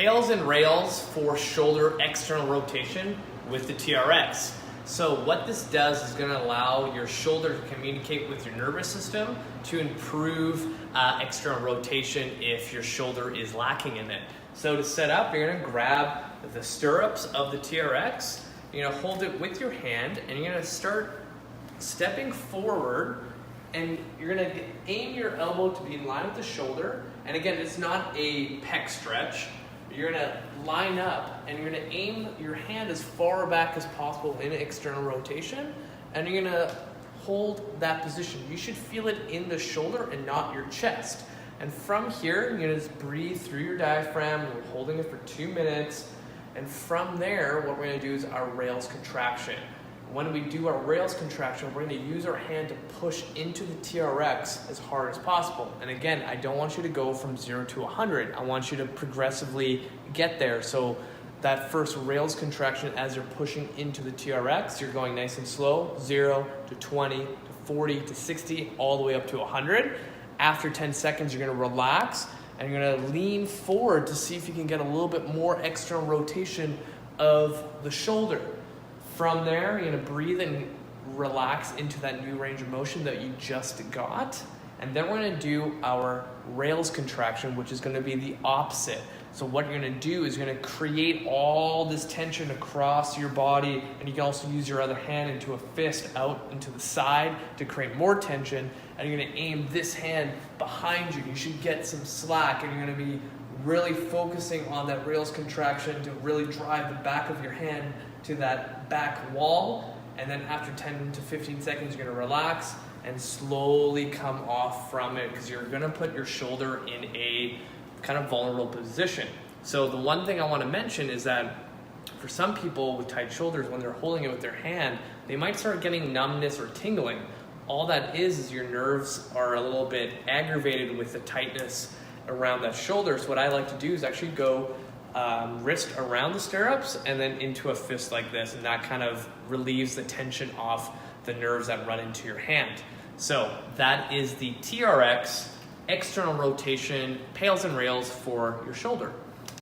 pails and rails for shoulder external rotation with the TRX. So what this does is going to allow your shoulder to communicate with your nervous system to improve external rotation if your shoulder is lacking in it. So to set up, you're going to grab the stirrups of the TRX, you're going to hold it with your hand, and you're going to start stepping forward, and you're going to aim your elbow to be in line with the shoulder. And again, it's not a pec stretch. You're going to line up, and you're going to aim your hand as far back as possible in external rotation, and you're going to hold that position. You should feel it in the shoulder and not your chest. And from here, you're going to just breathe through your diaphragm. We're holding it for 2 minutes. And from there, what we're going to do is our rails contraction. When we do our rails contraction, we're going to use our hand to push into the TRX as hard as possible. And again, I don't want you to go from 0 to 100. I want you to progressively get there. So that first rails contraction, as you're pushing into the TRX, you're going nice and slow, 0 to 20 to 40 to 60, all the way up to 100. After 10 seconds, you're going to relax, and you're going to lean forward to see if you can get a little bit more external rotation of the shoulder. From there, you're going to breathe and relax into that new range of motion that you just got. And then we're going to do our rails contraction, which is going to be the opposite. So what you're going to do is you're going to create all this tension across your body, and you can also use your other hand into a fist out into the side to create more tension. And you're going to aim this hand behind you. You should get some slack, and you're going to be really focusing on that rails contraction to really drive the back of your hand to that back wall. And then after 10 to 15 seconds, you're going to relax and slowly come off from it, because you're going to put your shoulder in a kind of vulnerable position. So the one thing I want to mention is that for some people with tight shoulders, when they're holding it with their hand, they might start getting numbness or tingling. All that is your nerves are a little bit aggravated with the tightness around that shoulder. So what I like to do is actually go wrist around the stirrups and then into a fist like this, and that kind of relieves the tension off the nerves that run into your hand. So that is the TRX external rotation pails and rails for your shoulder.